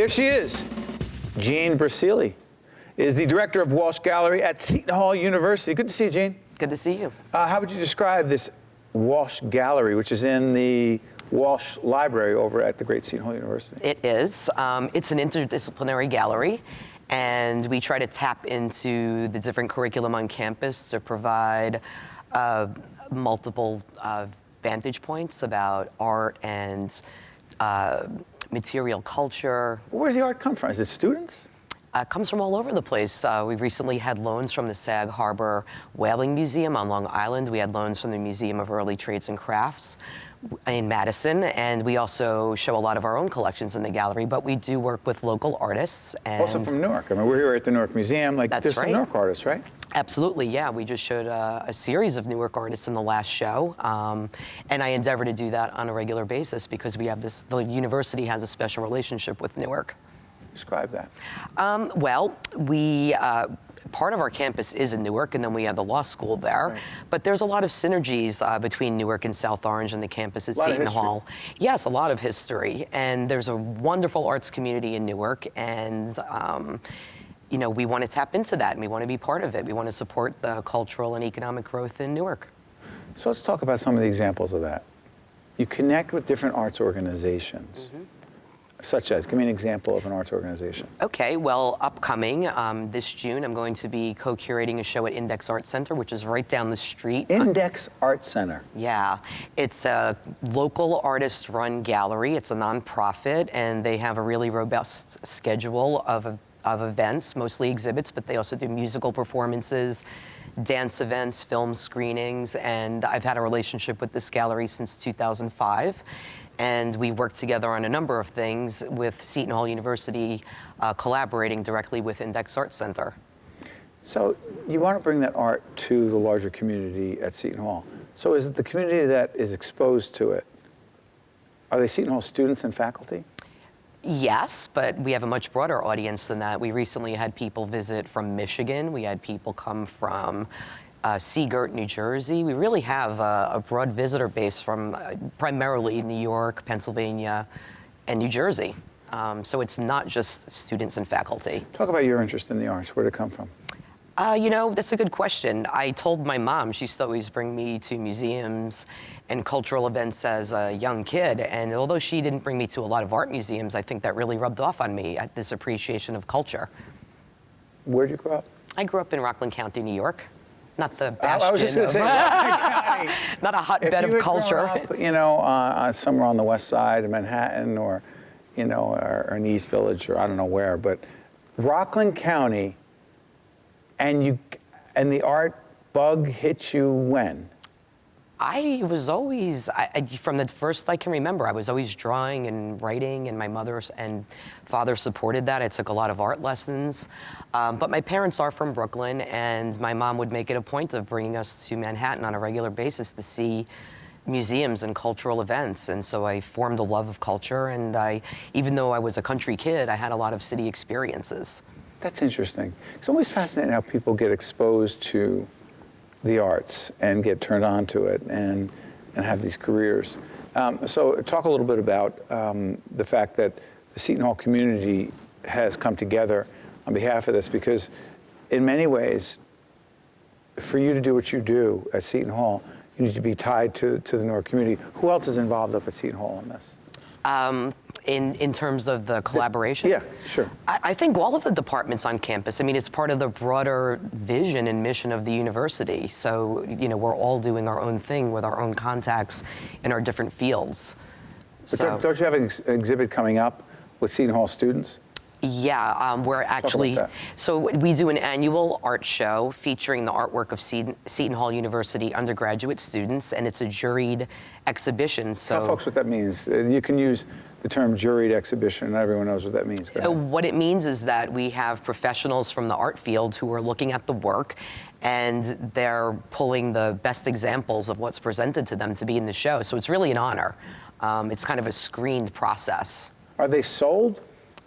There she is. Jeanne Brasile is the director of Walsh Gallery at Seton Hall University. Good to see you, Jeanne. Good to see you. How would you describe this Walsh Gallery, which is in the Walsh Library over at the great Seton Hall University? It is. It's an interdisciplinary gallery, and we try to tap into the different curriculum on campus to provide multiple vantage points about art and material culture. Where does the art come from? Is it students? It comes from all over the place. We've recently had loans from the Sag Harbor Whaling Museum on Long Island. We had loans from the Museum of Early Trades and Crafts in Madison, and we also show a lot of our own collections in the gallery, but we do work with local artists. And also from Newark. I mean, we're here at the Newark Museum. There's some Newark artists, right? Absolutely, yeah. We just showed a series of Newark artists in the last show, and I endeavor to do that on a regular basis because we have the university has a special relationship with Newark. Describe that. Part of our campus is in Newark, and then we have the law school there. Right. But there's a lot of synergies between Newark and South Orange and the campus at Seton Hall. Yes, a lot of history. And there's a wonderful arts community in Newark, and we want to tap into that, and we want to be part of it. We want to support the cultural and economic growth in Newark. So let's talk about some of the examples of that. You connect with different arts organizations. Mm-hmm. Such as, give me an example of an arts organization. Okay, well, upcoming this June, I'm going to be co-curating a show at Index Art Center, which is right down the street. Index Art Center. Yeah, it's a local artist-run gallery. It's a nonprofit, and they have a really robust schedule of events, mostly exhibits, but they also do musical performances, dance events, film screenings, and I've had a relationship with this gallery since 2005. And we work together on a number of things with Seton Hall University collaborating directly with Index Art Center. So you want to bring that art to the larger community at Seton Hall. So is it the community that is exposed to it? Are they Seton Hall students and faculty? Yes, but we have a much broader audience than that. We recently had people visit from Michigan. We had people come from Seagirt, New Jersey. We really have a broad visitor base from primarily New York, Pennsylvania, and New Jersey. So it's not just students and faculty. Talk about your interest in the arts. Where did it come from? That's a good question. I told my mom she used to always bring me to museums and cultural events as a young kid. And although she didn't bring me to a lot of art museums, I think that really rubbed off on me at this appreciation of culture. Where did you grow up? I grew up in Rockland County, New York. Not the bastion. I was just going to say, not a hotbed of culture. If you had grown up, somewhere on the west side of Manhattan, or in East Village, or I don't know where, but Rockland County, and the art bug hit you when? I was always, from the first I can remember, I was always drawing and writing, and my mother and father supported that. I took a lot of art lessons. But my parents are from Brooklyn, and my mom would make it a point of bringing us to Manhattan on a regular basis to see museums and cultural events. And so I formed a love of culture, and even though I was a country kid, I had a lot of city experiences. That's interesting. It's always fascinating how people get exposed to the arts and get turned on to it and have these careers. So talk a little bit about the fact that the Seton Hall community has come together on behalf of this, because in many ways, for you to do what you do at Seton Hall, you need to be tied to the Newark community. Who else is involved up at Seton Hall in this? In terms of the collaboration? Yeah, sure. I think all of the departments on campus, it's part of the broader vision and mission of the university. So, we're all doing our own thing with our own contacts in our different fields. But don't you have an exhibit coming up with Seton Hall students? Yeah, we're actually, so we do an annual art show featuring the artwork of Seton Hall University undergraduate students, and it's a juried exhibition. So tell folks what that means. You can use the term juried exhibition, and everyone knows what that means. What it means is that we have professionals from the art field who are looking at the work, and they're pulling the best examples of what's presented to them to be in the show. So it's really an honor. It's kind of a screened process. Are they sold?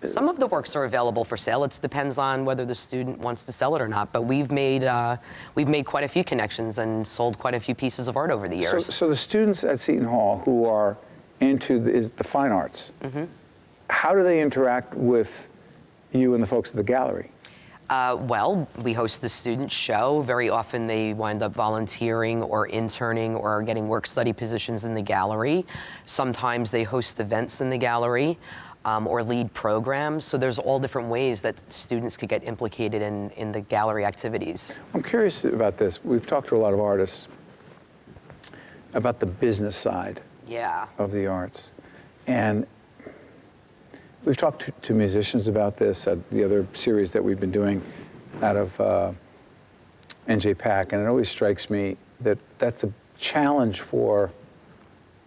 Some of the works are available for sale. It depends on whether the student wants to sell it or not. But we've made quite a few connections and sold quite a few pieces of art over the years. So the students at Seton Hall who are into the fine arts, mm-hmm. how do they interact with you and the folks at the gallery? Well, we host the student show. Very often they wind up volunteering or interning or getting work-study positions in the gallery. Sometimes they host events in the gallery or lead programs. So there's all different ways that students could get implicated in the gallery activities. I'm curious about this. We've talked to a lot of artists about the business side of the arts. And we've talked to musicians about this at the other series that we've been doing out of NJPAC, and it always strikes me that that's a challenge for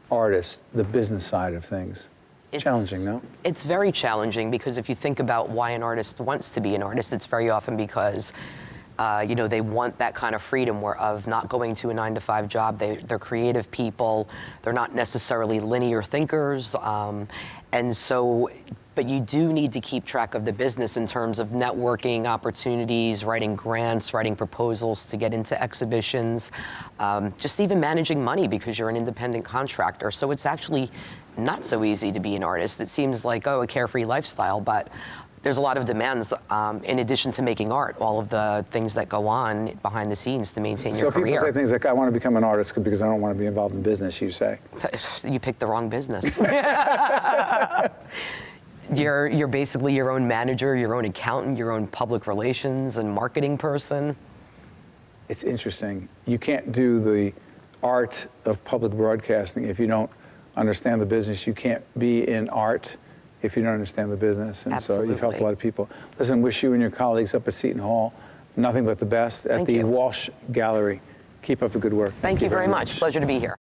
artists, the business side of things. It's challenging, no? It's very challenging because if you think about why an artist wants to be an artist, it's very often because they want that kind of freedom of not going to a 9-to-5 job. They're creative people. They're not necessarily linear thinkers. But you do need to keep track of the business in terms of networking opportunities, writing grants, writing proposals to get into exhibitions, just even managing money because you're an independent contractor. So it's actually not so easy to be an artist. It seems like, a carefree lifestyle, but there's a lot of demands in addition to making art, all of the things that go on behind the scenes to maintain your career. So people say things like, I want to become an artist because I don't want to be involved in business, you say? You picked the wrong business. You're basically your own manager, your own accountant, your own public relations and marketing person. It's interesting. You can't do the art of public broadcasting if you don't understand the business. You can't be in art if you don't understand the business. And Absolutely. So you've helped a lot of people. Listen, wish you and your colleagues up at Seton Hall nothing but the best at the Walsh Gallery. Keep up the good work. Thank you very much. Pleasure to be here.